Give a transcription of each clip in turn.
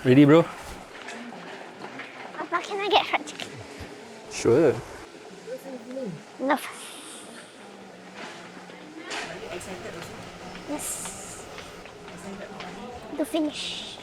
Ready, bro? Papa, can I get fried chicken? Sure. No. Are you excited also? Yes. Excited for what? To finish.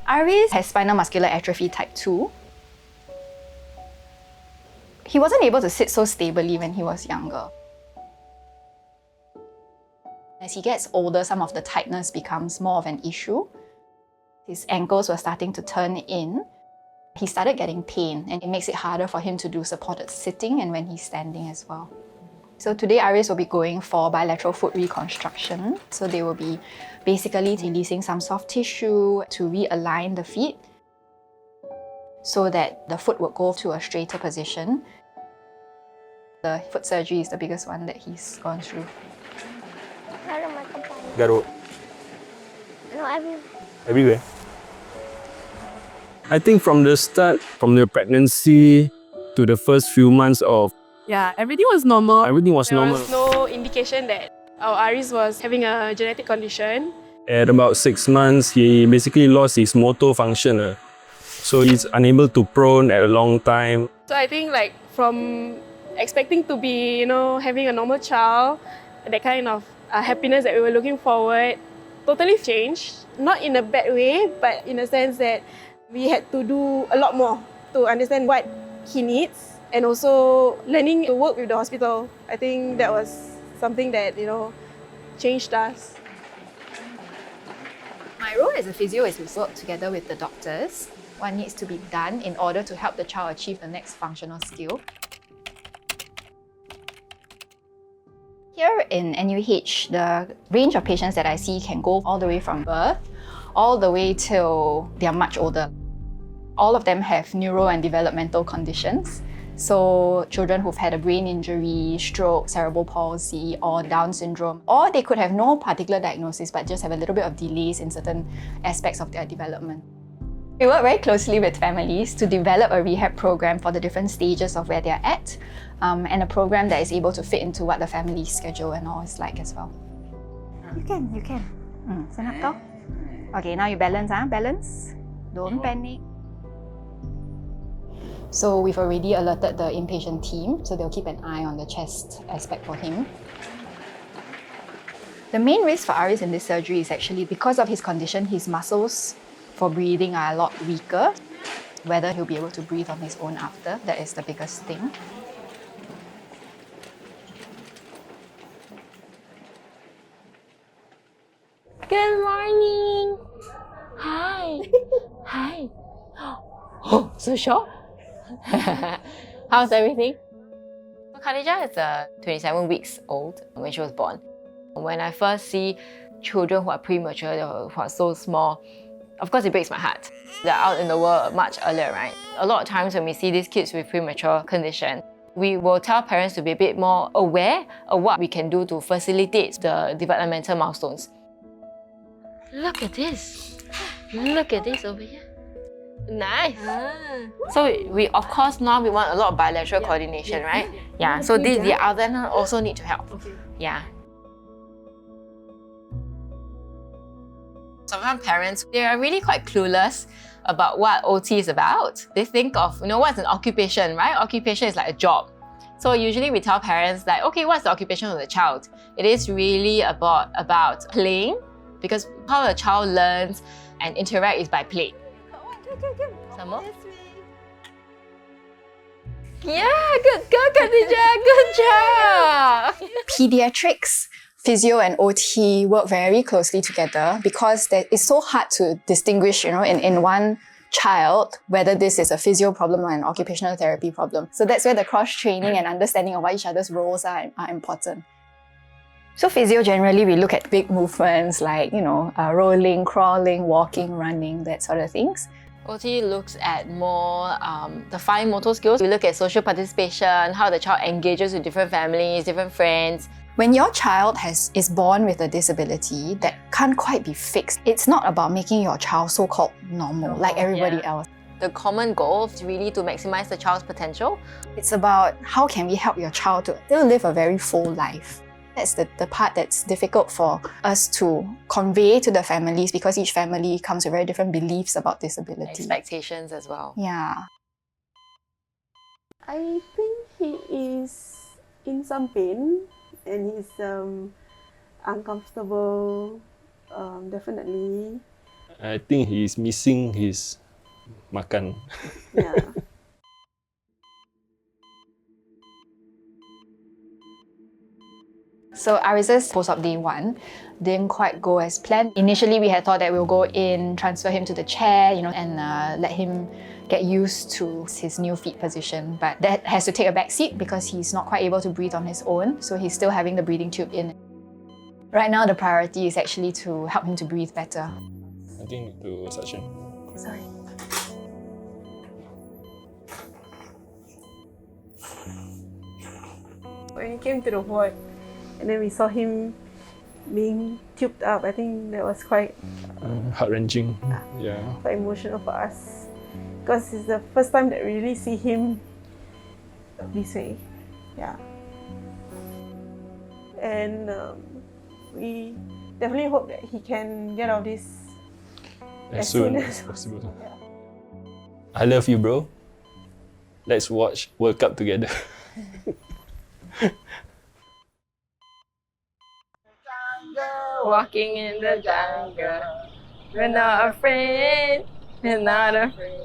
Aris has spinal muscular atrophy type 2. He wasn't able to sit so stably when he was younger. As he gets older, some of the tightness becomes more of an issue. His ankles were starting to turn in. He started getting pain, and it makes it harder for him to do supported sitting and when he's standing as well. So today, Aris will be going for bilateral foot reconstruction. So they will be basically releasing some soft tissue to realign the feet so that the foot will go to a straighter position. The foot surgery is the biggest one that he's gone through. Garut. No, Everywhere. I think from the start, from the pregnancy to the first few months of Yeah, everything was normal. everything was There normal. was no indication that our Aris was having a genetic condition. At about 6 months, he basically lost his motor function. So he's unable to prone at a long time. So I think like from expecting to be, having a normal child, that kind of happiness that we were looking forward, totally changed. Not in a bad way, but in a sense that we had to do a lot more to understand what he needs and also learning to work with the hospital. I think that was something that, changed us. My role as a physio is to work together with the doctors. What needs to be done in order to help the child achieve the next functional skill. Here in NUH, the range of patients that I see can go all the way from birth, all the way till they are much older. All of them have neuro and developmental conditions. So children who've had a brain injury, stroke, cerebral palsy, or Down syndrome, or they could have no particular diagnosis but just have a little bit of delays in certain aspects of their development. We work very closely with families to develop a rehab program for the different stages of where they're at, and a program that is able to fit into what the family's schedule and all is like as well. You can. Stand up tall. Okay, now you balance, balance. Don't panic. So we've already alerted the inpatient team, so they'll keep an eye on the chest aspect for him. The main risk for Aris in this surgery is actually because of his condition, his muscles for breathing are a lot weaker. Whether he'll be able to breathe on his own after, that is the biggest thing. Good morning. Hi. Hi. Oh, so short. How's everything? Khadija is 27 weeks old when she was born. When I first see children who are premature, who are so small, of course it breaks my heart. They're out in the world much earlier, right? A lot of times when we see these kids with premature condition, we will tell parents to be a bit more aware of what we can do to facilitate the developmental milestones. Look at this. Look at this over here. Nice. So we of course now we want a lot of bilateral coordination, right? Yeah. So the other one also need to help. Okay. Yeah. Sometimes parents, they are really quite clueless about what OT is about. They think of, what's an occupation, right? Occupation is like a job. So usually we tell parents like, okay, what's the occupation of the child? It is really about playing, because how a child learns and interacts is by play. Some more? Yeah, good girl, Khadija, good job! Pediatrics, physio and OT work very closely together because it's so hard to distinguish, in one child whether this is a physio problem or an occupational therapy problem. So that's where the cross-training and understanding of what each other's roles are important. So physio, generally we look at big movements like, rolling, crawling, walking, running, that sort of things. OT looks at more the fine motor skills. We look at social participation, how the child engages with different families, different friends. When your child is born with a disability that can't quite be fixed, it's not about making your child so-called normal like everybody else. The common goal is really to maximize the child's potential. It's about how can we help your child to still live a very full life. That's the part that's difficult for us to convey to the families, because each family comes with very different beliefs about disability. Expectations as well. Yeah. I think he is in some pain and he's uncomfortable, definitely. I think he's missing his makan. Yeah. So Aris's post-op day 1 didn't quite go as planned. Initially, we had thought that we'll go in, transfer him to the chair, and let him get used to his new feet position. But that has to take a back seat because he's not quite able to breathe on his own. So he's still having the breathing tube in. Right now, the priority is actually to help him to breathe better. I think to suction. Sorry. When he came to the ward, and then we saw him being tubed up, I think that was quite Heart-wrenching. Yeah. emotional for us. Because it's the first time that we really see him this way. Yeah. And we definitely hope that he can get out of this As soon as possible. I love you, bro. Let's watch World Cup together. Walking in the jungle, we're not afraid, we're not afraid.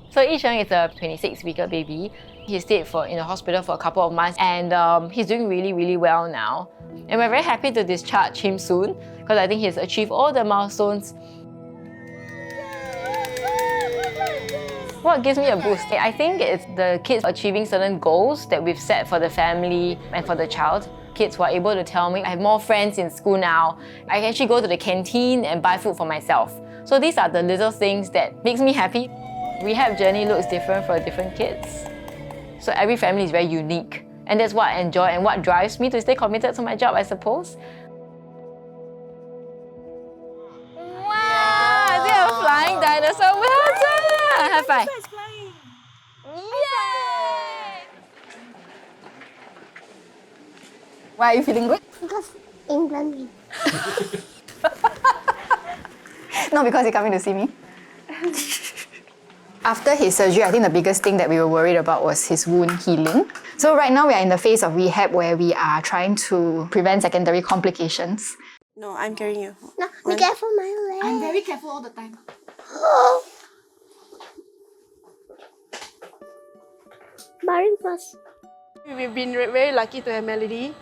So Yisheng is a 26-week baby. He stayed in the hospital for a couple of months, and he's doing really, really well now. And we're very happy to discharge him soon because I think he's achieved all the milestones. What gives me a boost? I think it's the kids achieving certain goals that we've set for the family and for the child. Kids who are able to tell me, I have more friends in school now. I can actually go to the canteen and buy food for myself. So these are the little things that makes me happy. Rehab journey looks different for different kids. So every family is very unique. And that's what I enjoy and what drives me to stay committed to my job, I suppose. Wow! They are flying dinosaur. Well done! High five. Yay! Why are you feeling good? Because England win. Not because you're coming to see me. After his surgery, I think the biggest thing that we were worried about was his wound healing. So right now we are in the phase of rehab where we are trying to prevent secondary complications. No, I'm carrying you. No, be careful my leg. I'm very careful all the time. Marin first. We've been very lucky to have Melody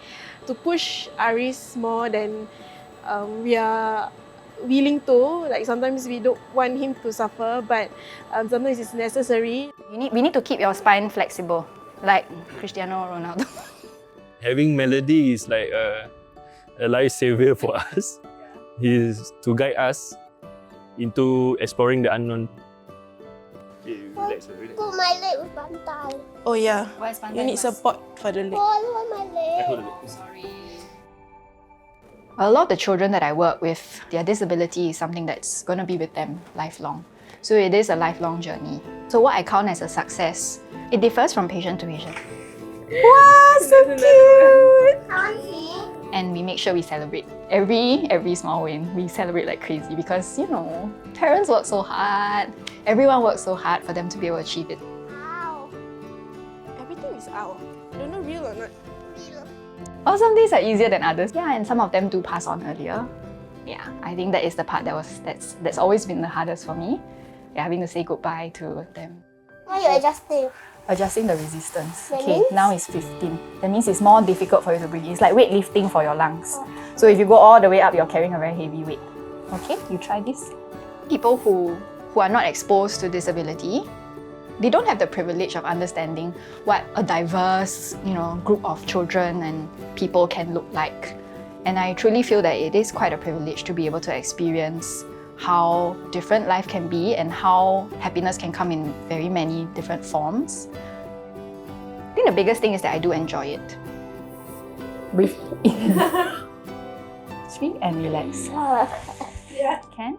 to push Aris more than we are willing to. Like sometimes we don't want him to suffer, but sometimes it's necessary. We need to keep your spine flexible, like Cristiano Ronaldo. Having Melody is like a lifesaver for us. He's to guide us into exploring the unknown. Okay, relax. Put my leg with bantai. Oh yeah, Why is you need support for the leg. Oh, I want my leg. A lot of the children that I work with, their disability is something that's going to be with them lifelong. So it is a lifelong journey. So what I count as a success, it differs from patient to patient. Wow, so cute! I want to see. And we make sure we celebrate every small win. We celebrate like crazy because, parents work so hard. Everyone works so hard for them to be able to achieve it. Wow. Everything is out. I don't know real or not. Well, some days are easier than others. Yeah, and some of them do pass on earlier. Yeah, I think that is the part that's always been the hardest for me. Yeah, having to say goodbye to them. Why are you adjusting? Adjusting the resistance. That Okay, means? now it's 15. That means it's more difficult for you to breathe. It's like weightlifting for your lungs. So if you go all the way up, you're carrying a very heavy weight. Okay, you try this. People who are not exposed to disability, they don't have the privilege of understanding what a diverse, group of children and people can look like. And I truly feel that it is quite a privilege to be able to experience how different life can be and how happiness can come in very many different forms. I think the biggest thing is that I do enjoy it. Breathe in. Breathe and relax. Can?